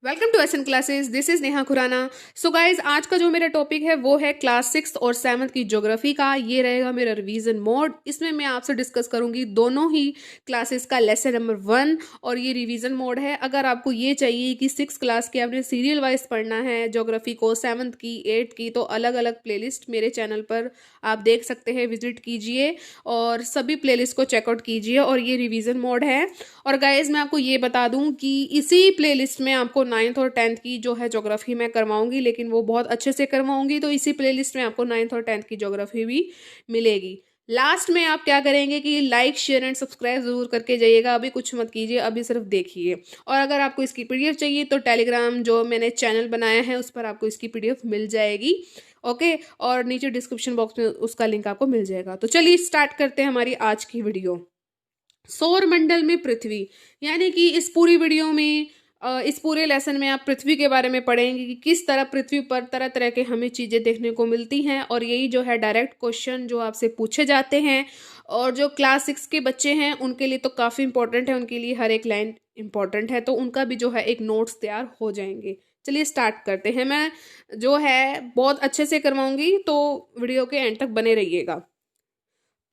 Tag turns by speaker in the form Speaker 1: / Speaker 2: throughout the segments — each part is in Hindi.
Speaker 1: Welcome to SN classes. This is Neha Khurana. So guys, आज का जो मेरा टॉपिक है वो है क्लास 6 और 7 की ज्योग्राफी का। ये रहेगा मेरा रिवीजन मोड। इसमें मैं आपसे डिस्कस करूंगी दोनों ही क्लासेस का लेसन नंबर 1 और ये रिवीजन मोड है। अगर आपको ये चाहिए कि 6 क्लास के आपने सीरियल वाइज पढ़ना है ज्योग्राफी को, 7 की 8 की, तो अलग अलग प्लेलिस्ट मेरे चैनल पर आप देख सकते हैं। विजिट कीजिए और सभी प्लेलिस्ट को चेकआउट कीजिए। और ये रिवीजन मोड है। और गाइज, मैं आपको ये बता दूं कि इसी प्लेलिस्ट में आपको 9th और 10th की जो है ज्योग्राफी मैं करवाऊंगी, लेकिन वो बहुत अच्छे से करवाऊंगी। तो इसी प्लेलिस्ट में आपको 9th और 10th की ज्योग्राफी भी मिलेगी। लास्ट में आप क्या करेंगे कि लाइक शेयर एंड सब्सक्राइब जरूर करके जाइएगा। अभी कुछ मत कीजिए, अभी सिर्फ देखिए। और अगर आपको इसकी पीडीएफ चाहिए तो टेलीग्राम जो मैंने चैनल बनाया है उस पर आपको इसकी पीडीएफ मिल जाएगी। ओके, और नीचे डिस्क्रिप्शन बॉक्स में उसका लिंक आपको मिल जाएगा। तो चलिए स्टार्ट करते हैं हमारी आज की वीडियो। सौर मंडल में पृथ्वी, यानी कि इस पूरी वीडियो में इस पूरे लेसन में आप पृथ्वी के बारे में पढ़ेंगे कि किस तरह पृथ्वी पर तरह तरह के हमें चीज़ें देखने को मिलती हैं। और यही जो है डायरेक्ट क्वेश्चन जो आपसे पूछे जाते हैं। और जो क्लास 6 के बच्चे हैं उनके लिए तो काफ़ी इंपॉर्टेंट है, उनके लिए हर एक लाइन इंपॉर्टेंट है, तो उनका भी जो है एक नोट्स तैयार हो जाएंगे। चलिए स्टार्ट करते हैं। मैं जो है बहुत अच्छे से करवाऊंगी, तो वीडियो के एंड तक बने रहिएगा।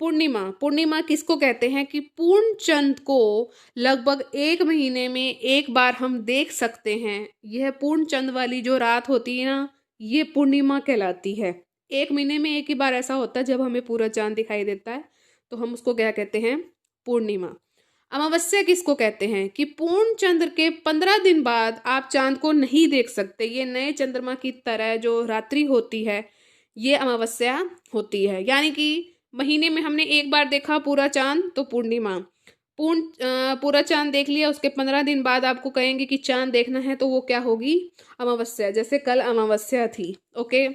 Speaker 1: पूर्णिमा, पूर्णिमा किसको कहते हैं कि पूर्ण चंद्र को लगभग 1 महीने में एक बार हम देख सकते हैं। यह पूर्ण चंद्र वाली जो रात होती है ना, ये पूर्णिमा कहलाती है। 1 महीने में एक ही बार ऐसा होता है जब हमें पूरा चांद दिखाई देता है, तो हम उसको क्या कहते हैं? पूर्णिमा। अमावस्या किसको कहते हैं कि पूर्ण चंद्र के 15 दिन बाद आप चांद को नहीं देख सकते। ये नए चंद्रमा की तरह जो रात्रि होती है, ये अमावस्या होती है। यानी कि महीने में हमने एक बार देखा पूरा चांद, तो पूर्णिमा। पूरा चांद देख लिया, उसके 15 दिन बाद आपको कहेंगे कि चांद देखना है, तो वो क्या होगी? अमावस्या। जैसे कल अमावस्या थी। ओके,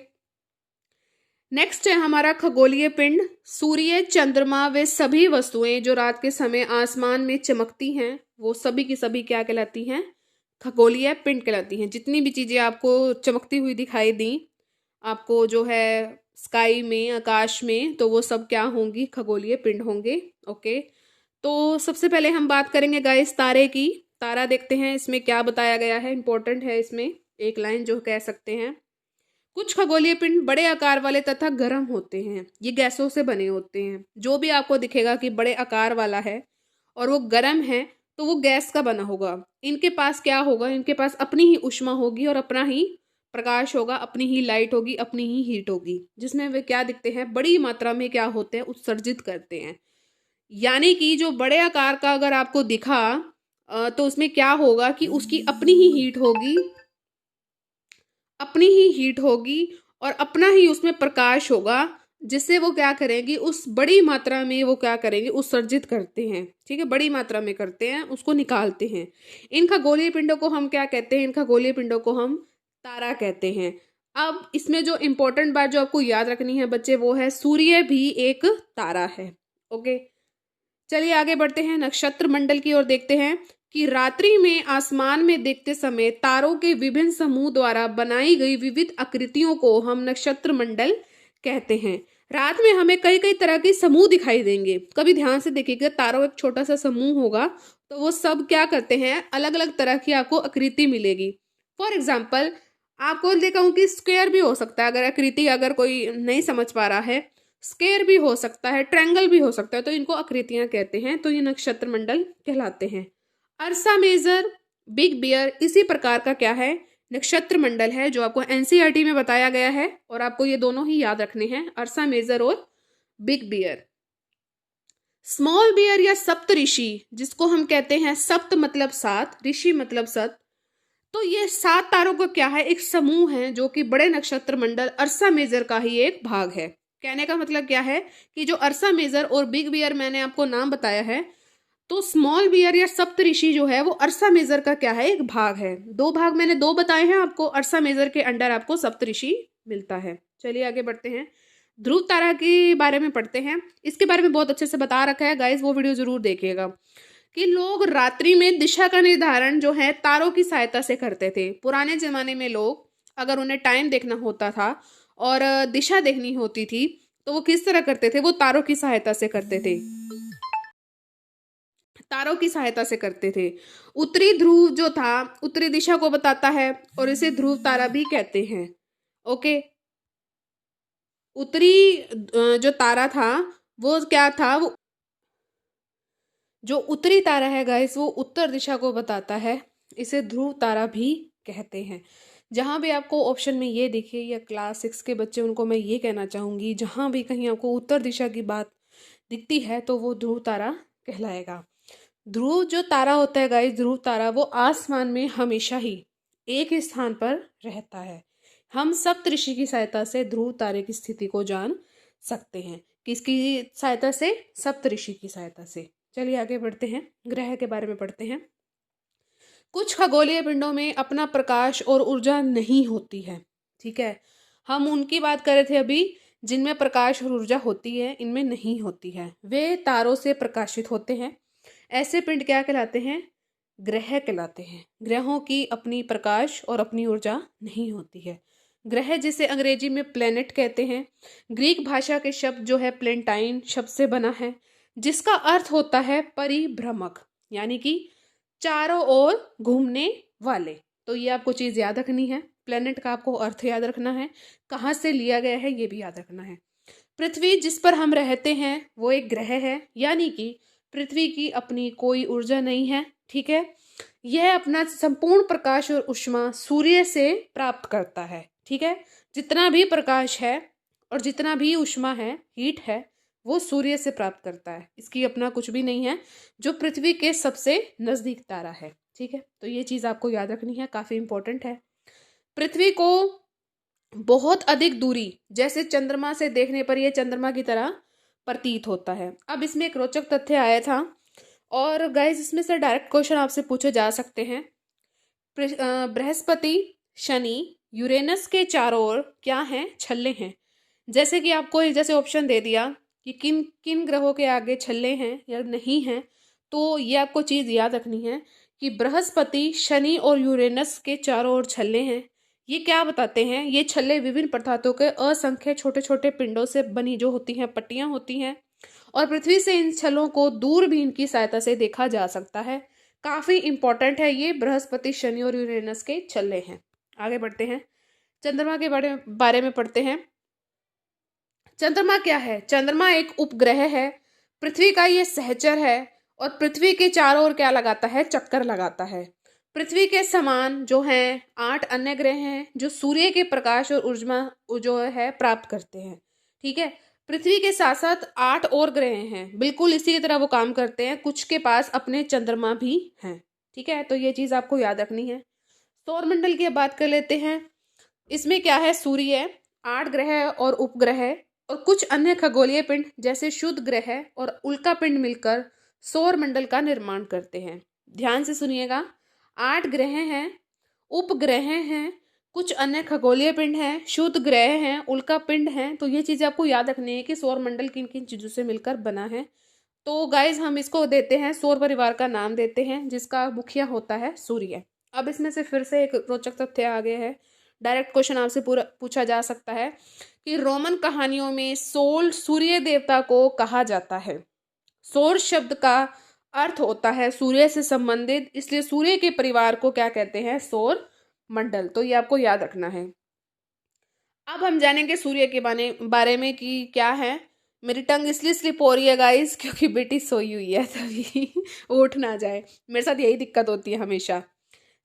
Speaker 1: नेक्स्ट है हमारा खगोलीय पिंड। सूर्य, चंद्रमा, वे सभी वस्तुएं जो रात के समय आसमान में चमकती हैं, वो सभी की सभी क्या कहलाती हैं? खगोलीय पिंड कहलाती हैं। जितनी भी चीजें आपको चमकती हुई दिखाई दी आपको जो है स्काई में, आकाश में, तो वो सब क्या होंगी? खगोलीय पिंड होंगे। ओके, तो सबसे पहले हम बात करेंगे गाइस तारे की। तारा देखते हैं इसमें क्या बताया गया है। इंपॉर्टेंट है इसमें एक लाइन जो कह सकते हैं, कुछ खगोलीय पिंड बड़े आकार वाले तथा गर्म होते हैं। ये गैसों से बने होते हैं। जो भी आपको दिखेगा कि बड़े आकार वाला है और वो गर्म है, तो वो गैस का बना होगा। इनके पास क्या होगा? इनके पास अपनी ही ऊष्मा होगी और अपना ही प्रकाश होगा, अपनी ही लाइट होगी, अपनी ही हीट होगी, जिसमें वे क्या दिखते हैं? बड़ी मात्रा में क्या होते हैं? उत्सर्जित करते हैं। यानी कि जो बड़े आकार का अगर आपको दिखा तो उसमें क्या होगा कि उसकी अपनी ही हीट होगी, अपनी ही हीट होगी और अपना ही उसमें प्रकाश होगा, जिससे वो क्या करेंगी? उस बड़ी मात्रा में वो क्या करेंगे? उत्सर्जित करते हैं। ठीक है, बड़ी मात्रा में करते हैं, उसको निकालते हैं। इन खगोलीय पिंडों को हम क्या कहते हैं? इन खगोलीय पिंडों को हम तारा कहते हैं। अब इसमें जो इंपॉर्टेंट बात जो आपको याद रखनी है बच्चे, वो है सूर्य भी एक तारा है। ओके, चलिए आगे बढ़ते हैं, नक्षत्र मंडल की ओर देखते हैं कि रात्रि में आसमान में देखते समय तारों के विभिन्न समूह द्वारा बनाई गई विविध आकृतियों को हम नक्षत्र मंडल कहते हैं। रात में हमें कई कई तरह के समूह दिखाई देंगे। कभी ध्यान से देखिएगा, तारों एक छोटा सा समूह होगा, तो वो सब क्या करते हैं? अलग अलग तरह की आपको आकृति मिलेगी। फॉर एग्जाम्पल, आपको देखा हूं कि स्क्वायर भी हो सकता है। अगर आकृति अगर कोई नहीं समझ पा रहा है, स्केयर भी हो सकता है, ट्रायंगल भी हो सकता है, तो इनको आकृतियां कहते हैं। तो ये नक्षत्र मंडल कहलाते हैं। अर्सा मेजर, बिग बियर इसी प्रकार का क्या है? नक्षत्र मंडल है, जो आपको एनसीईआरटी में बताया गया है। और आपको ये दोनों ही याद रखने हैं, अर्सा मेजर और बिग बियर। स्मॉल बियर या सप्त ऋषि, जिसको हम कहते हैं सप्त मतलब 7, ऋषि मतलब 7, तो ये 7 तारों का क्या है? एक समूह है, जो कि बड़े नक्षत्र मंडल अर्सा मेजर का ही एक भाग है। कहने का मतलब क्या है कि जो अर्सा मेजर और बिग बियर मैंने आपको नाम बताया है, तो स्मॉल बियर या सप्तऋषि जो है वो अर्सा मेजर का क्या है? एक भाग है। 2 भाग मैंने 2 बताए हैं आपको। अर्सा मेजर के अंडर आपको सप्तऋषि मिलता है। चलिए आगे बढ़ते हैं, ध्रुव तारा के बारे में पढ़ते हैं। इसके बारे में बहुत अच्छे से बता रखा है गाइज, वो वीडियो जरूर देखिएगा। कि लोग रात्रि में दिशा का निर्धारण जो है तारों की सहायता से करते थे। पुराने जमाने में लोग अगर उन्हें टाइम देखना होता था और दिशा देखनी होती थी, तो वो किस तरह करते थे? वो तारों की सहायता से करते थे। तारों की सहायता से करते थे। उत्तरी ध्रुव जो था उत्तरी दिशा को बताता है और इसे ध्रुव तारा भी कहते हैं। ओके, उत्तरी जो तारा था वो क्या था, वो जो उत्तरी तारा है गाइस वो उत्तर दिशा को बताता है, इसे ध्रुव तारा भी कहते हैं। जहां भी आपको ऑप्शन में ये दिखे, या क्लास 6 के बच्चे उनको मैं ये कहना चाहूंगी, जहां भी कहीं आपको उत्तर दिशा की बात दिखती है तो वो ध्रुव तारा कहलाएगा। ध्रुव जो तारा होता है गाइस, ध्रुव तारा वो आसमान में हमेशा ही एक ही स्थान पर रहता है। हम सप्तऋषि की सहायता से ध्रुव तारे की स्थिति को जान सकते हैं। किसकी सहायता से? सप्तऋषि की सहायता से। चलिए आगे बढ़ते हैं, ग्रह के बारे में पढ़ते हैं। कुछ खगोलीय पिंडों में अपना प्रकाश और ऊर्जा नहीं होती है। ठीक है, हम उनकी बात कर रहे थे अभी जिनमें प्रकाश और ऊर्जा होती है, इनमें नहीं होती है। वे तारों से प्रकाशित होते हैं। ऐसे पिंड क्या कहलाते हैं? ग्रह कहलाते हैं। ग्रहों की अपनी प्रकाश और अपनी ऊर्जा नहीं होती है। ग्रह जिसे अंग्रेजी में प्लेनेट कहते हैं, ग्रीक भाषा के शब्द जो है प्लेंटाइन शब्द से बना है, जिसका अर्थ होता है परिभ्रमक, यानी कि चारों ओर घूमने वाले। तो ये आपको चीज याद रखनी है, प्लेनेट का आपको अर्थ याद रखना है, कहाँ से लिया गया है ये भी याद रखना है। पृथ्वी जिस पर हम रहते हैं वो एक ग्रह है, यानी कि पृथ्वी की अपनी कोई ऊर्जा नहीं है। ठीक है, यह अपना संपूर्ण प्रकाश और ऊष्मा सूर्य से प्राप्त करता है। ठीक है, जितना भी प्रकाश है और जितना भी ऊष्मा है, हीट है, वो सूर्य से प्राप्त करता है। इसकी अपना कुछ भी नहीं है, जो पृथ्वी के सबसे नजदीक तारा है। ठीक है, तो ये चीज आपको याद रखनी है, काफी इंपॉर्टेंट है। पृथ्वी को बहुत अधिक दूरी जैसे चंद्रमा से देखने पर यह चंद्रमा की तरह प्रतीत होता है। अब इसमें एक रोचक तथ्य आया था और गाइस इसमें से डायरेक्ट क्वेश्चन आपसे पूछे जा सकते हैं। बृहस्पति, शनि, यूरेनस के चारों ओर क्या हैं? छल्ले हैं। जैसे कि आपको जैसे ऑप्शन दे दिया कि किन किन ग्रहों के आगे छल्ले हैं या नहीं हैं, तो ये आपको चीज याद रखनी है कि बृहस्पति, शनि और यूरेनस के चारों ओर छल्ले हैं। ये क्या बताते हैं? ये छल्ले विभिन्न प्रतापों के असंख्य छोटे छोटे पिंडों से बनी जो होती हैं पट्टियां होती हैं, और पृथ्वी से इन छल्लों को दूरबीन की सहायता से देखा जा सकता है। काफी इंपॉर्टेंट है ये, बृहस्पति, शनि और यूरेनस के छल्ले हैं। आगे बढ़ते हैं, चंद्रमा के बारे में पढ़ते हैं। चंद्रमा क्या है? चंद्रमा एक उपग्रह है, पृथ्वी का ये सहचर है और पृथ्वी के चारों ओर क्या लगाता है? चक्कर लगाता है। पृथ्वी के समान जो हैं 8 अन्य ग्रह हैं जो सूर्य के प्रकाश और ऊर्जा जो है प्राप्त करते हैं। ठीक है, पृथ्वी के साथ साथ 8 और ग्रह हैं, बिल्कुल इसी की तरह वो काम करते हैं। कुछ के पास अपने चंद्रमा भी हैं। ठीक है, तो ये चीज आपको याद रखनी है। सौर मंडल की बात कर लेते हैं। इसमें क्या है? सूर्य, 8 ग्रह और उपग्रह और कुछ अन्य खगोलीय पिंड जैसे शुद्ध ग्रह और उल्का पिंड मिलकर सौर मंडल का निर्माण करते हैं। ध्यान से सुनिएगा, 8 ग्रह हैं, उपग्रह हैं, कुछ अन्य खगोलीय पिंड हैं, शुद्ध ग्रह हैं, उल्का पिंड हैं। तो ये चीजें आपको याद रखनी है कि सौर मंडल किन किन चीजों से मिलकर बना है। तो गाइज हम इसको देते हैं, सौर परिवार का नाम देते हैं, जिसका मुखिया होता है सूर्य। अब इसमें से फिर से एक रोचक तथ्य आ गया है, डायरेक्ट क्वेश्चन आपसे पूरा पूछा जा सकता है कि रोमन कहानियों में सोल सूर्य देवता को कहा जाता है। सौर शब्द का अर्थ होता है सूर्य से संबंधित, इसलिए सूर्य के परिवार को क्या कहते हैं? सौर मंडल। तो ये आपको याद रखना है। अब हम जानेंगे सूर्य के बारे में कि क्या है। मेरी टंग इसलिए स्लिप हो रही है गाइस क्योंकि बेटी सोई हुई है, तभी उठ ना जाए। मेरे साथ यही दिक्कत होती है हमेशा।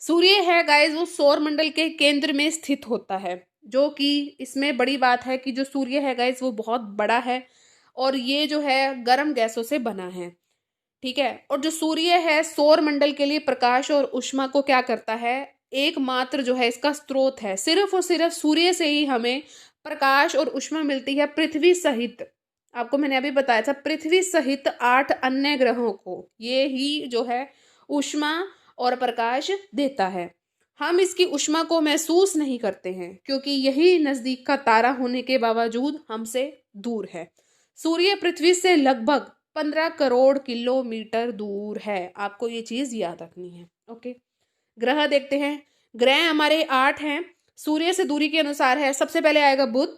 Speaker 1: सूर्य है गाइस वो सौर मंडल के केंद्र में स्थित होता है, जो कि इसमें बड़ी बात है कि जो सूर्य है गाइस वो बहुत बड़ा है और ये जो है गर्म गैसों से बना है। ठीक है, और जो सूर्य है सौर मंडल के लिए प्रकाश और ऊष्मा को क्या करता है? एकमात्र जो है इसका स्रोत है। सिर्फ और सिर्फ सूर्य से ही हमें प्रकाश और ऊष्मा मिलती है, पृथ्वी सहित। आपको मैंने अभी बताया था, पृथ्वी सहित 8 अन्य ग्रहों को ये ही जो है ऊष्मा और प्रकाश देता है। हम इसकी ऊष्मा को महसूस नहीं करते हैं क्योंकि यही नजदीक का तारा होने के बावजूद हमसे दूर है। सूर्य पृथ्वी से लगभग 15 करोड़ किलोमीटर दूर है। आपको ये चीज याद रखनी है। ओके, ग्रह देखते हैं। ग्रह हमारे 8 हैं, सूर्य से दूरी के अनुसार है। सबसे पहले आएगा बुध,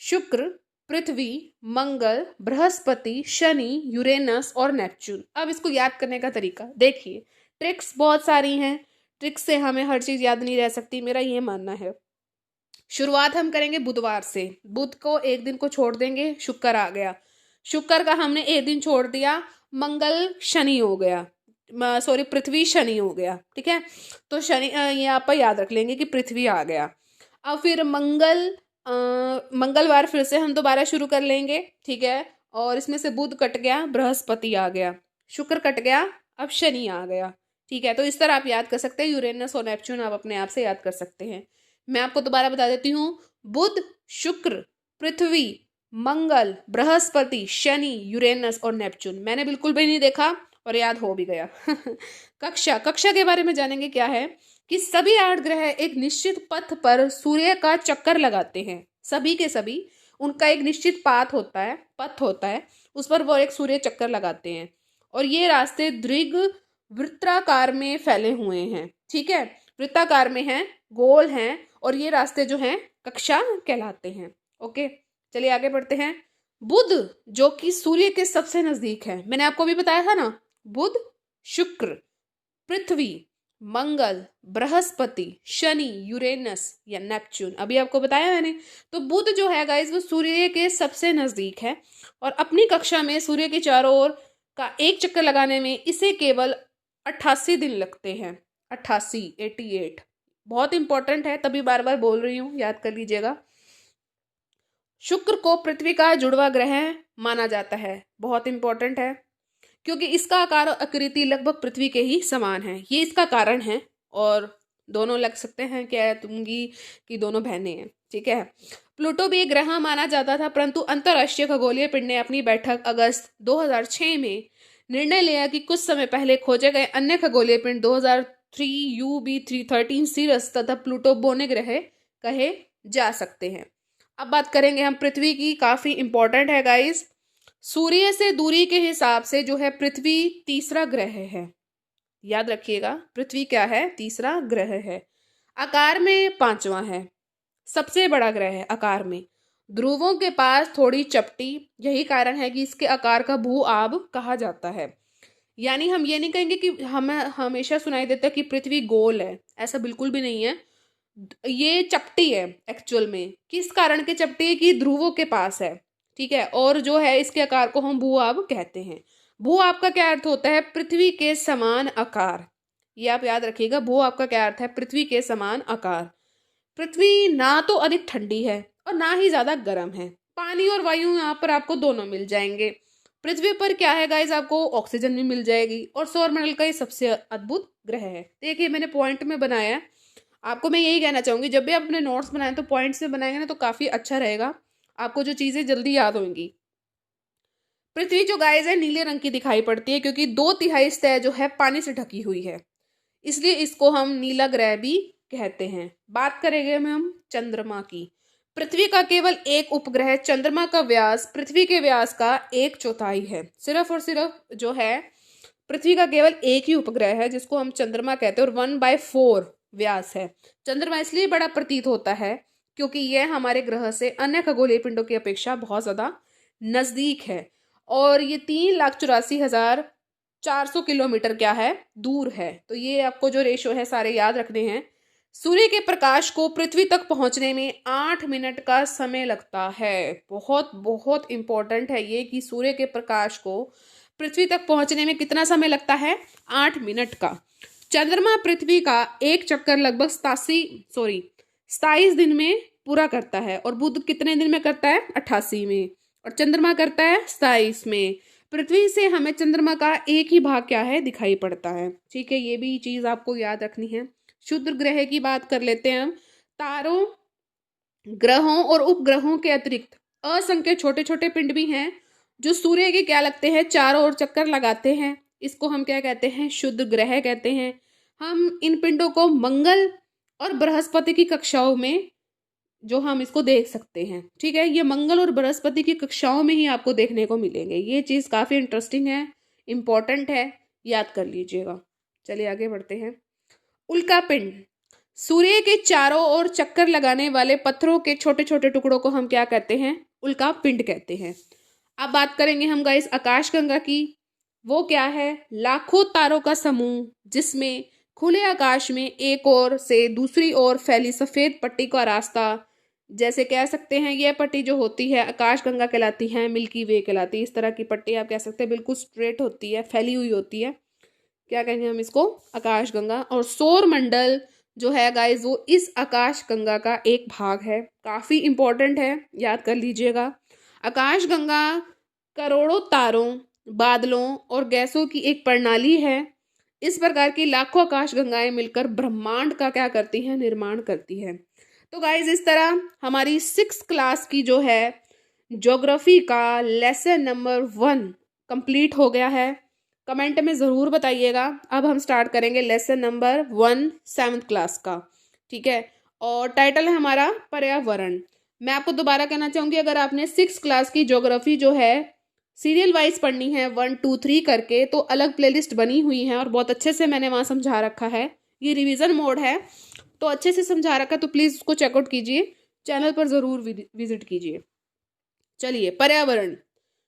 Speaker 1: शुक्र, पृथ्वी, मंगल, बृहस्पति, शनि, यूरेनस और नेपच्यून। अब इसको याद करने का तरीका देखिए, ट्रिक्स बहुत सारी हैं, ट्रिक्स से हमें हर चीज याद नहीं रह सकती, मेरा ये मानना है। शुरुआत हम करेंगे बुधवार से, बुध को एक दिन को छोड़ देंगे, शुक्र आ गया, शुक्र का हमने एक दिन छोड़ दिया, मंगल शनि हो गया, सॉरी पृथ्वी शनि हो गया, ठीक है। तो शनि ये आप याद रख लेंगे कि पृथ्वी आ गया। अब फिर मंगलवार फिर से हम दोबारा शुरू कर लेंगे, ठीक है। और इसमें से बुध कट गया, बृहस्पति आ गया, शुक्र कट गया, अब शनि आ गया, ठीक है। तो इस तरह आप याद कर सकते हैं, यूरेनस और नेपच्यून आप अपने आप से याद कर सकते हैं। मैं आपको दोबारा बता देती हूँ, बुध, शुक्र, पृथ्वी, मंगल, बृहस्पति, शनि, यूरेनस और नेपच्यून। मैंने बिल्कुल भी नहीं देखा और याद हो भी गया। कक्षा के बारे में जानेंगे, क्या है कि सभी 8 ग्रह एक निश्चित पथ पर सूर्य का चक्कर लगाते हैं, सभी के सभी, उनका एक निश्चित पथ होता है, उस पर वो एक सूर्य चक्कर लगाते हैं, और ये रास्ते दीर्घ वृत्ताकार में फैले हुए हैं, ठीक है, वृत्ताकार में हैं, गोल हैं, और ये रास्ते जो हैं कक्षा कहलाते हैं। ओके, चलिए आगे बढ़ते हैं। बुध जो कि सूर्य के सबसे नजदीक है, मैंने आपको भी बताया था ना, बुध, शुक्र, पृथ्वी, मंगल, बृहस्पति, शनि, यूरेनस या नेपच्यून, अभी आपको बताया मैंने। तो बुध जो है गाइस वो सूर्य के सबसे नजदीक है, और अपनी कक्षा में सूर्य के चारों ओर का एक चक्कर लगाने में इसे केवल 88 दिन लगते हैं। 88 बहुत इंपॉर्टेंट है, तभी बार बार बोल रही हूँ, याद कर लीजिएगा। शुक्र को पृथ्वी का जुड़वा ग्रह माना जाता है, बहुत इंपॉर्टेंट है, क्योंकि इसका आकार और आकृति लगभग पृथ्वी के ही समान है, ये इसका कारण है। और दोनों लग सकते हैं क्या तुमगी कि दोनों बहनें हैं, ठीक है। प्लूटो भी एक ग्रह माना जाता था, परंतु अंतरराष्ट्रीय खगोलीय पिंड ने अपनी बैठक अगस्त 2006 में निर्णय लिया कि कुछ समय पहले खोजे गए अन्य खगोलीय पिंड 2003 UB313 सीरस तथा प्लूटो बोने ग्रह कहे जा सकते हैं। अब बात करेंगे हम पृथ्वी की, काफी इंपॉर्टेंट है गाइस। सूर्य से दूरी के हिसाब से जो है पृथ्वी तीसरा ग्रह है, याद रखिएगा, पृथ्वी क्या है, तीसरा ग्रह है। आकार में 5वां है, सबसे बड़ा ग्रह है आकार में, ध्रुवों के पास थोड़ी चपटी, यही कारण है कि इसके आकार का भू आब कहा जाता है। यानी हम ये नहीं कहेंगे कि हमें हमेशा सुनाई देता है कि पृथ्वी गोल है, ऐसा बिल्कुल भी नहीं है, ये चपटी है एक्चुअल में। किस कारण के चपटी है कि ध्रुवों के पास है, ठीक है, और जो है इसके आकार को हम भू आब कहते हैं। भू आब का क्या अर्थ होता है, पृथ्वी के समान आकार, ये आप याद रखिएगा, भू आब का क्या अर्थ है, पृथ्वी के समान आकार। पृथ्वी ना तो अधिक ठंडी है और ना ही ज्यादा गर्म है, पानी और वायु यहाँ पर आपको दोनों मिल जाएंगे। पृथ्वी पर क्या है गाइस, आपको ऑक्सीजन भी मिल जाएगी, और सौरमंडल का ये सबसे अद्भुत ग्रह है। देखिए मैंने पॉइंट में बनाया है, आपको मैं यही कहना चाहूंगी, जब भी आप अपने नोट्स बनाएं तो पॉइंट्स में बनाएंगे ना तो काफी अच्छा रहेगा, आपको जो चीजें जल्दी याद होंगी। पृथ्वी जो गाइस है नीले रंग की दिखाई पड़ती है, क्योंकि 2/3 सतह जो है पानी से ढकी हुई है, इसलिए इसको हम नीला ग्रह भी कहते हैं। बात करेंगे हम चंद्रमा की। पृथ्वी का केवल एक उपग्रह चंद्रमा का व्यास पृथ्वी के व्यास का 1/4 है, सिर्फ और सिर्फ जो है पृथ्वी का केवल एक ही उपग्रह है जिसको हम चंद्रमा कहते हैं, और 1/4 व्यास है। चंद्रमा इसलिए बड़ा प्रतीत होता है क्योंकि यह हमारे ग्रह से अन्य खगोलीय पिंडों की अपेक्षा बहुत ज्यादा नजदीक है, और ये 3,84,400 किलोमीटर क्या है, दूर है। तो ये आपको जो रेशो है सारे याद रखने हैं। सूर्य के प्रकाश को पृथ्वी तक पहुंचने में 8 मिनट का समय लगता है, बहुत बहुत इंपॉर्टेंट है ये कि सूर्य के प्रकाश को पृथ्वी तक पहुंचने में कितना समय लगता है, 8 मिनट का। चंद्रमा पृथ्वी का एक चक्कर लगभग 27 दिन में पूरा करता है, और बुध कितने दिन में करता है, 88 में, और चंद्रमा करता है 27 में। पृथ्वी से हमें चंद्रमा का एक ही भाग क्या है, दिखाई पड़ता है, ठीक है, ये भी चीज आपको याद रखनी है। क्षुद्र ग्रह की बात कर लेते हैं हम। तारों, ग्रहों और उपग्रहों के अतिरिक्त असंख्य छोटे छोटे पिंड भी हैं जो सूर्य के क्या लगते हैं, चारों ओर चक्कर लगाते हैं, इसको हम क्या कहते हैं, क्षुद्र ग्रह कहते हैं। हम इन पिंडों को मंगल और बृहस्पति की कक्षाओं में जो हम इसको देख सकते हैं, ठीक है, ये मंगल और बृहस्पति की कक्षाओं में ही आपको देखने को मिलेंगे। ये चीज काफी इंटरेस्टिंग है, इंपॉर्टेंट है, याद कर लीजिएगा। चलिए आगे बढ़ते हैं। उल्का पिंड, सूर्य के चारों ओर चक्कर लगाने वाले पत्थरों के छोटे छोटे टुकड़ों को हम क्या कहते हैं, उल्का पिंड कहते हैं। अब बात करेंगे हम गाइस आकाशगंगा की। वो क्या है? लाखों तारों का समूह जिसमें खुले आकाश में एक ओर से दूसरी ओर फैली सफेद पट्टी का रास्ता, जैसे कह सकते हैं यह पट्टी जो होती है आकाशगंगा कहलाती है, मिल्की वे कहलाती है। इस तरह की पट्टी आप कह सकते हैं बिल्कुल स्ट्रेट होती है, फैली हुई होती है, क्या कहेंगे हम इसको? आकाशगंगा। और सौर मंडल जो है गाइस वो इस आकाशगंगा का एक भाग है, काफी इंपॉर्टेंट है, याद कर लीजिएगा। आकाशगंगा करोड़ों तारों, बादलों और गैसों की एक प्रणाली है। इस प्रकार की लाखों आकाशगंगाएं मिलकर ब्रह्मांड का क्या करती हैं? निर्माण करती है। तो गाइज इस तरह हमारी 6 क्लास की जो है ज्योग्राफी का लेसन नंबर 1 कंप्लीट हो गया है। कमेंट में ज़रूर बताइएगा। अब हम स्टार्ट करेंगे लेसन नंबर 1 7th क्लास का, ठीक है। और टाइटल है हमारा पर्यावरण। मैं आपको दोबारा कहना चाहूँगी, अगर आपने 6 क्लास की ज्योग्राफी जो है सीरियल वाइज पढ़नी है 1 2 3 करके, तो अलग प्लेलिस्ट बनी हुई है और बहुत अच्छे से मैंने वहाँ समझा रखा है। ये रिवीजन मोड है तो अच्छे से समझा रखा है, तो प्लीज़ उसको चेकआउट कीजिए, चैनल पर ज़रूर विजिट कीजिए। चलिए, पर्यावरण,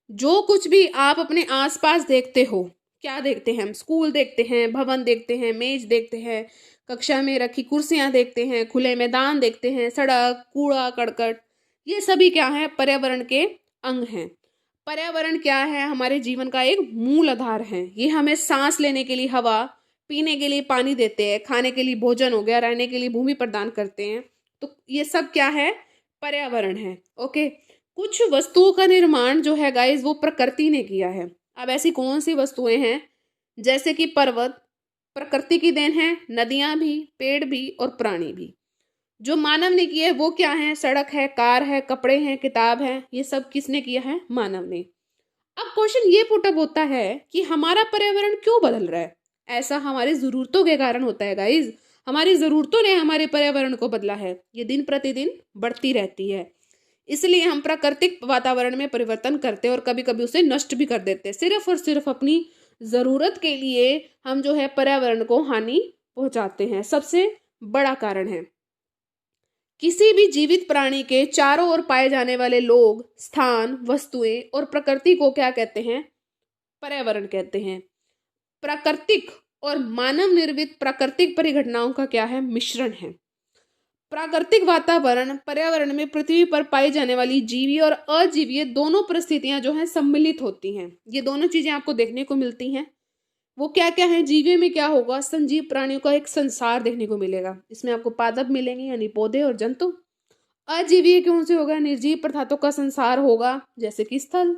Speaker 1: जो कुछ भी आप अपने आसपास देखते हो, क्या देखते हैं हम? स्कूल देखते हैं, भवन देखते हैं, मेज देखते हैं, कक्षा में रखी कुर्सियां देखते हैं, खुले मैदान देखते हैं, सड़क, कूड़ा करकट, ये सभी क्या है? पर्यावरण के अंग हैं। पर्यावरण क्या है? हमारे जीवन का एक मूल आधार है। ये हमें सांस लेने के लिए हवा, पीने के लिए पानी देते हैं, खाने के लिए भोजन हो गया, रहने के लिए भूमि प्रदान करते हैं। तो ये सब क्या है? पर्यावरण है। ओके। कुछ वस्तुओं का निर्माण जो है गाइस वो प्रकृति ने किया है। अब ऐसी कौन सी वस्तुएं हैं? जैसे कि पर्वत प्रकृति की देन है, नदियां भी, पेड़ भी और प्राणी भी। जो मानव ने किया है वो क्या है? सड़क है, कार है, कपड़े हैं, किताब है, ये सब किसने किया है? मानव ने। अब क्वेश्चन ये पुटअप होता है कि हमारा पर्यावरण क्यों बदल रहा है? ऐसा हमारी जरूरतों के कारण होता है गाइज। हमारी जरूरतों ने हमारे पर्यावरण को बदला है। ये दिन प्रतिदिन बढ़ती रहती है, इसलिए हम प्राकृतिक वातावरण में परिवर्तन करते हैं और कभी कभी उसे नष्ट भी कर देते हैं। सिर्फ और सिर्फ अपनी जरूरत के लिए हम जो है पर्यावरण को हानि पहुंचाते हैं। सबसे बड़ा कारण है किसी भी जीवित प्राणी के चारों ओर पाए जाने वाले लोग, स्थान, वस्तुएं और प्रकृति को क्या कहते हैं? पर्यावरण कहते हैं। प्राकृतिक और मानव निर्मित प्राकृतिक परिघटनाओं का क्या है? मिश्रण है। प्राकृतिक वातावरण पर्यावरण में पृथ्वी पर पाई जाने वाली जीवी और अजीवीय दोनों परिस्थितियां जो हैं सम्मिलित होती हैं। ये दोनों चीजें आपको देखने को मिलती हैं। वो क्या क्या है? जीवी में क्या होगा? संजीव प्राणियों का एक संसार देखने को मिलेगा। इसमें आपको पादप मिलेंगे यानी पौधे और जंतु। अजीवीय कौन से होगा? निर्जीव पदार्थों का संसार होगा, जैसे कि स्थल।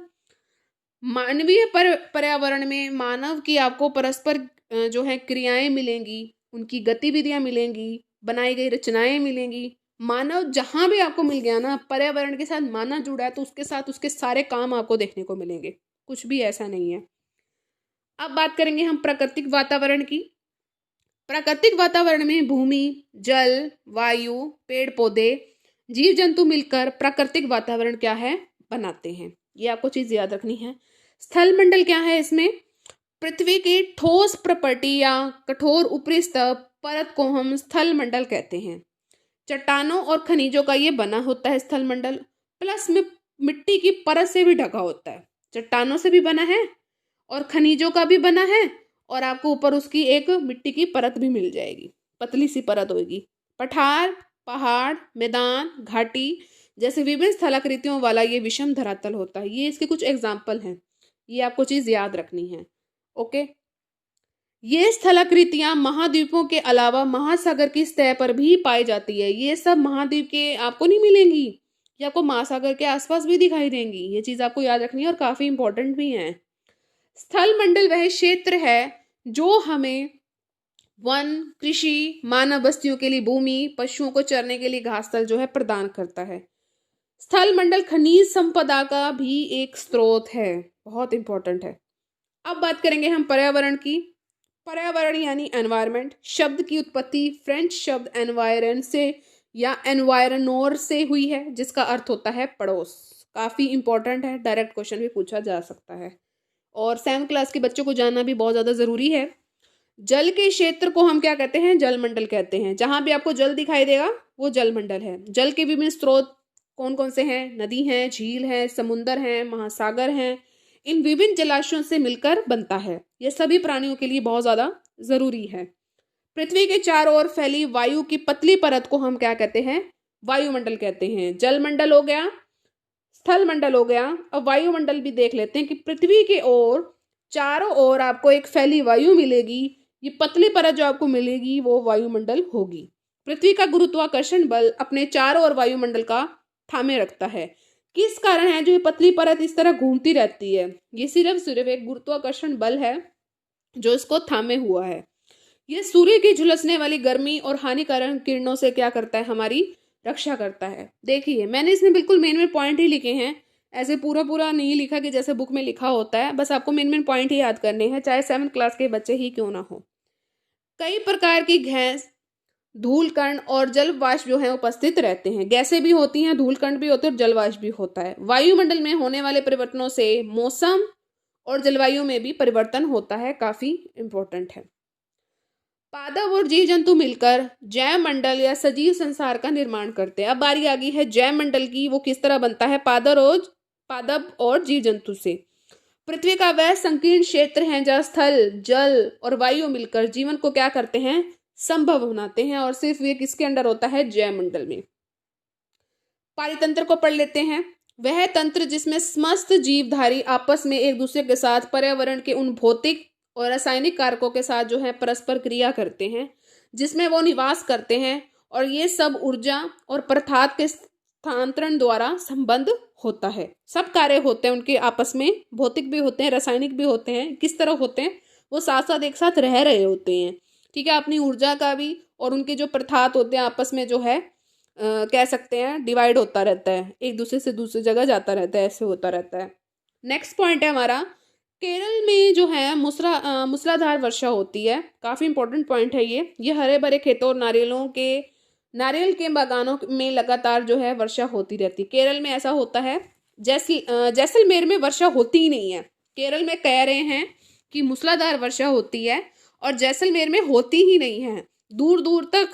Speaker 1: मानवीय पर्यावरण में मानव की आपको परस्पर जो है क्रियाएं मिलेंगी, उनकी गतिविधियां मिलेंगी, बनाई गई रचनाएं मिलेंगी। मानव जहां भी आपको मिल गया ना, पर्यावरण के साथ मानव जुड़ा है, तो उसके साथ उसके सारे काम आपको देखने को मिलेंगे, कुछ भी ऐसा नहीं है। अब बात करेंगे हम प्राकृतिक वातावरण की। प्राकृतिक वातावरण में भूमि, जल, वायु, पेड़ पौधे, जीव जंतु मिलकर प्राकृतिक वातावरण क्या है? बनाते हैं। ये आपको चीज याद रखनी है। स्थल मंडल क्या है? इसमें पृथ्वी की ठोस प्रॉपर्टी या कठोर ऊपरी सतह परत को हम स्थल मंडल कहते हैं। चट्टानों और खनिजों का ये बना होता है स्थल मंडल, प्लस में मिट्टी की परत से भी ढका होता है। चट्टानों से भी बना है और खनिजों का भी बना है, और आपको ऊपर उसकी एक मिट्टी की परत भी मिल जाएगी, पतली सी परत होगी। पठार, पहाड़, मैदान, घाटी जैसे विभिन्न स्थलाकृतियों वाला ये विषम धरातल होता है। ये इसके कुछ एग्जाम्पल हैं, ये आपको चीज याद रखनी है। ओके। ये स्थलाकृतियां महाद्वीपों के अलावा महासागर की सतह पर भी पाई जाती है। ये सब महाद्वीप के आपको नहीं मिलेंगी, ये आपको महासागर के आसपास भी दिखाई देंगी। ये चीज आपको याद रखनी है और काफी इंपॉर्टेंट भी है। स्थल मंडल वह क्षेत्र है जो हमें वन, कृषि, मानव बस्तियों के लिए भूमि, पशुओं को चरने के लिए घासस्थल जो है प्रदान करता है। स्थल मंडल खनिज संपदा का भी एक स्रोत है, बहुत इंपॉर्टेंट है। अब बात करेंगे हम पर्यावरण की। पर्यावरण यानी एनवायरनमेंट शब्द की उत्पत्ति फ्रेंच शब्द एनवायरन से या एनवायरनोर से हुई है, जिसका अर्थ होता है पड़ोस। काफी इंपॉर्टेंट है, डायरेक्ट क्वेश्चन भी पूछा जा सकता है और 7th क्लास के बच्चों को जानना भी बहुत ज्यादा जरूरी है। जल के क्षेत्र को हम क्या कहते हैं? जल मंडल कहते हैं। जहां भी आपको जल दिखाई देगा वो जल मंडल है। जल के विभिन्न स्रोत कौन कौन से हैं? नदी हैं, झील है, समुंदर हैं, महासागर हैं। इन विभिन्न जलाशयों से मिलकर बनता है। ये सभी प्राणियों के लिए बहुत ज्यादा जरूरी है। पृथ्वी के चारों ओर फैली वायु की पतली परत को हम क्या कहते हैं? वायुमंडल कहते हैं। जलमंडल हो गया, स्थल मंडल हो गया। अब वायुमंडल भी देख लेते हैं कि पृथ्वी के ओर चारों ओर आपको एक फैली वायु मिलेगी। ये पतली परत जो आपको मिलेगी वो वायुमंडल होगी। पृथ्वी का गुरुत्वाकर्षण बल अपने चारों ओर वायुमंडल का थामे रखता है। किस कारण है जो ये पतली परत इस तरह घूमती रहती है? ये सिर्फ एक गुरुत्वाकर्षण बल है जो इसको थामे हुआ है। ये सूर्य की झुलसने वाली गर्मी और हानिकारक किरणों से क्या करता है? हमारी रक्षा करता है। देखिए मैंने इसमें बिल्कुल मेन मेन पॉइंट ही लिखे हैं, ऐसे पूरा पूरा नहीं लिखा कि जैसे बुक में लिखा होता है। बस आपको मेन मेन पॉइंट ही याद करने हैं, चाहे 7th क्लास के बच्चे ही क्यों ना हो। कई प्रकार की गैस, धूल कण और जल वाष्प जो है उपस्थित रहते हैं। गैसें भी होती हैं, धूल कण भी होते हैं और जल वाष्प भी होता है। वायुमंडल में होने वाले परिवर्तनों से मौसम और जलवायु में भी परिवर्तन होता है, काफी इंपॉर्टेंट है। पादप और जीव जंतु मिलकर जैव मंडल या सजीव संसार का निर्माण करते हैं। अब बारी आ गई है जैव मंडल की। वो किस तरह बनता है? पादप और जीव जंतु से। पृथ्वी का वह संकीर्ण क्षेत्र है जहाँ स्थल, जल और वायु मिलकर जीवन को क्या करते हैं? संभव बनाते हैं। और सिर्फ ये किसके अंडर होता है? जैव मंडल में। पारितंत्र को पढ़ लेते हैं। वह तंत्र जिसमें समस्त जीवधारी आपस में एक दूसरे के साथ पर्यावरण के उन भौतिक और रासायनिक कारकों के साथ जो है परस्पर क्रिया करते हैं, जिसमें वो निवास करते हैं। और ये सब ऊर्जा और पदार्थ के स्थानांतरण द्वारा संबंध होता है। सब कार्य होते हैं उनके आपस में, भौतिक भी होते हैं, रासायनिक भी होते हैं। किस तरह होते हैं? वो साथ साथ एक साथ रह रहे होते हैं। ठीक है, अपनी ऊर्जा का भी और उनके जो पदार्थ होते हैं आपस में जो है कह सकते हैं डिवाइड होता रहता है, एक दूसरे से दूसरी जगह जाता रहता है, ऐसे होता रहता है। नेक्स्ट पॉइंट है हमारा, केरल में जो है मूसलाधार वर्षा होती है। काफी इंपॉर्टेंट पॉइंट है ये हरे भरे खेतों और नारियल के बागानों में लगातार जो है वर्षा होती रहती है। केरल में ऐसा होता है। जैसलमेर में वर्षा होती ही नहीं है। केरल में कह रहे हैं कि मूसलाधार वर्षा होती है और जैसलमेर में होती ही नहीं है। दूर दूर तक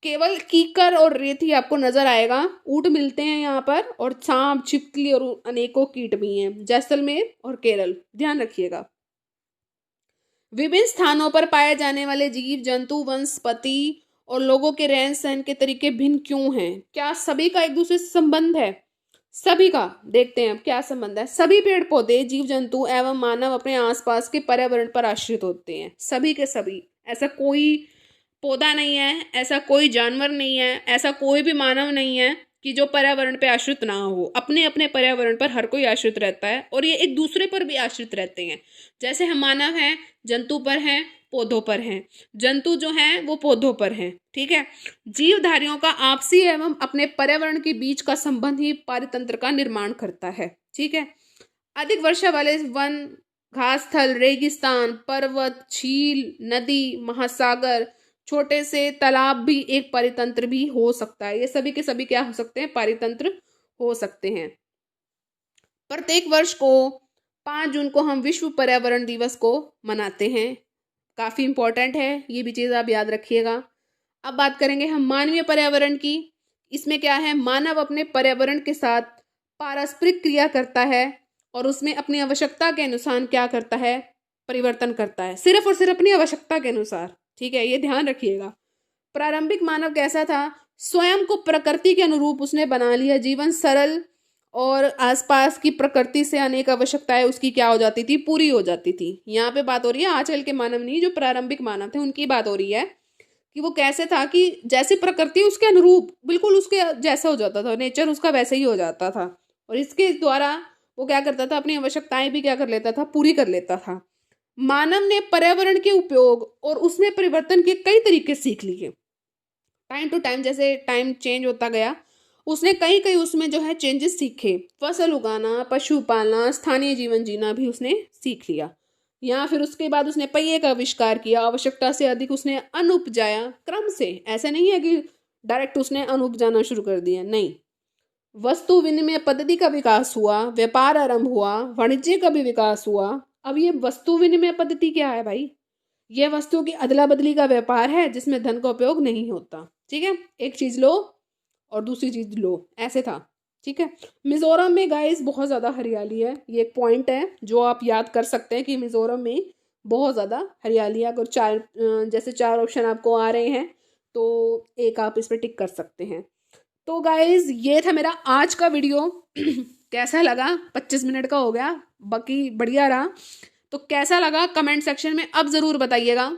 Speaker 1: केवल कीकर और रेत ही आपको नजर आएगा। ऊंट मिलते हैं यहाँ पर और सांप, छिपकली और अनेकों कीट भी हैं। जैसलमेर और केरल, ध्यान रखिएगा। विभिन्न स्थानों पर पाए जाने वाले जीव जंतु, वनस्पति और लोगों के रहन सहन के तरीके भिन्न क्यों हैं? क्या सभी का एक दूसरे से संबंध है? सभी का देखते हैं अब क्या संबंध है। सभी पेड़ पौधे, जीव जंतु एवं मानव अपने आसपास के पर्यावरण पर आश्रित होते हैं। सभी के सभी, ऐसा कोई पौधा नहीं है, ऐसा कोई जानवर नहीं है, ऐसा कोई भी मानव नहीं है कि जो पर्यावरण पे आश्रित ना हो। अपने अपने पर्यावरण पर हर कोई आश्रित रहता है और ये एक दूसरे पर भी आश्रित रहते हैं। जैसे हम मानव हैं, जंतु पर हैं, पौधों पर हैं। जंतु जो हैं वो पौधों पर हैं। ठीक है, जीवधारियों का आपसी एवं अपने पर्यावरण के बीच का संबंध ही पारितंत्र का निर्माण करता है। ठीक है, अधिक वर्षा वाले वन, घास स्थल, रेगिस्तान, पर्वत, झील, नदी, महासागर, छोटे से तालाब भी एक पारितंत्र भी हो सकता है। ये सभी के सभी क्या हो सकते हैं? पारितंत्र हो सकते हैं। प्रत्येक वर्ष को 5 जून को हम विश्व पर्यावरण दिवस को मनाते हैं। काफी इंपॉर्टेंट है, ये भी चीज आप याद रखिएगा। अब बात करेंगे हम मानवीय पर्यावरण की। इसमें क्या है? मानव अपने पर्यावरण के साथ पारस्परिक क्रिया करता है और उसमें अपनी आवश्यकता के अनुसार क्या करता है? परिवर्तन करता है, सिर्फ और सिर्फ अपनी आवश्यकता के अनुसार। ठीक है, ये ध्यान रखिएगा। प्रारंभिक मानव कैसा था? स्वयं को प्रकृति के अनुरूप उसने बना लिया। जीवन सरल और आसपास की प्रकृति से अनेक आवश्यकताएं उसकी क्या हो जाती थी? पूरी हो जाती थी। यहाँ पे बात हो रही है आजकल के मानव नहीं, जो प्रारंभिक मानव थे उनकी बात हो रही है कि वो कैसे था कि जैसी प्रकृति उसके अनुरूप बिल्कुल उसके जैसा हो जाता था, नेचर उसका वैसे ही हो जाता था। और इसके द्वारा वो क्या करता था? अपनी आवश्यकताएं भी क्या कर लेता था? पूरी कर लेता था। मानव ने पर्यावरण के उपयोग और उसमें परिवर्तन के कई तरीके सीख लिए। टाइम टू टाइम, जैसे टाइम चेंज होता गया, उसने कई कई उसमें जो है चेंजेस सीखे। फसल उगाना, पशु पालना, स्थानीय जीवन जीना भी उसने सीख लिया। या फिर उसके बाद उसने पहिए का आविष्कार किया। आवश्यकता से अधिक उसने अन्न उपजाया क्रम से। ऐसे नहीं है कि डायरेक्ट उसने अन्न उपजाना शुरू कर दिया, नहीं। वस्तु विनिमय पद्धति का विकास हुआ, व्यापार आरंभ हुआ, वाणिज्य का भी विकास हुआ। अब ये वस्तु विनिमय पद्धति क्या है भाई? यह वस्तुओं की अदला बदली का व्यापार है जिसमें धन का उपयोग नहीं होता। ठीक है, एक चीज लो और दूसरी चीज लो, ऐसे था। ठीक है। मिजोरम में गाइस बहुत ज़्यादा हरियाली है, ये एक पॉइंट है जो आप याद कर सकते हैं कि मिजोरम में बहुत ज़्यादा हरियाली है। अगर जैसे 4 ऑप्शन आपको आ रहे हैं तो एक आप इस पर टिक कर सकते हैं। तो गाइज ये था मेरा आज का वीडियो। कैसा लगा? 25 मिनट का हो गया, बाकी बढ़िया रहा। तो कैसा लगा कमेंट सेक्शन में अब ज़रूर बताइएगा।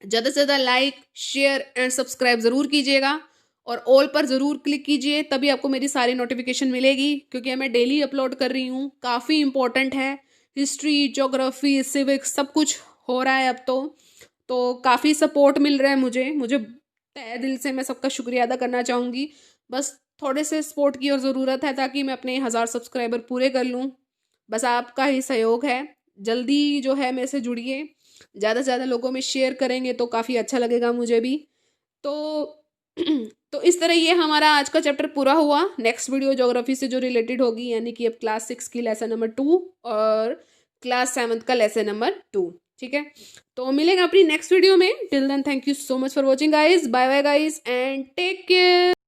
Speaker 1: ज़्यादा से ज़्यादा लाइक शेयर एंड सब्सक्राइब ज़रूर कीजिएगा और ऑल पर ज़रूर क्लिक कीजिए, तभी आपको मेरी सारी नोटिफिकेशन मिलेगी, क्योंकि मैं डेली अपलोड कर रही हूँ। काफ़ी इंपॉर्टेंट है, हिस्ट्री ज्योग्राफी सिविक्स सब कुछ हो रहा है अब तो काफ़ी सपोर्ट मिल रहा है मुझे तहे दिल से मैं सबका शुक्रिया अदा करना चाहूँगी। बस थोड़े से सपोर्ट की और ज़रूरत है ताकि मैं अपने 1000 सब्सक्राइबर पूरे कर लूँ। बस आपका ही सहयोग है। जल्दी जो है मेरे से जुड़िए, ज़्यादा से ज़्यादा लोगों में शेयर करेंगे तो काफ़ी अच्छा लगेगा मुझे भी। तो तो इस तरह ये हमारा आज का चैप्टर पूरा हुआ। नेक्स्ट वीडियो ज्योग्राफी से जो रिलेटेड होगी, यानी कि अब क्लास 6 की लेसन नंबर 2 और क्लास 7 का लेसन नंबर 2। ठीक है, तो मिलेंगे अपनी नेक्स्ट वीडियो में। Till then thank you so much for watching guys. Bye bye guys and take care.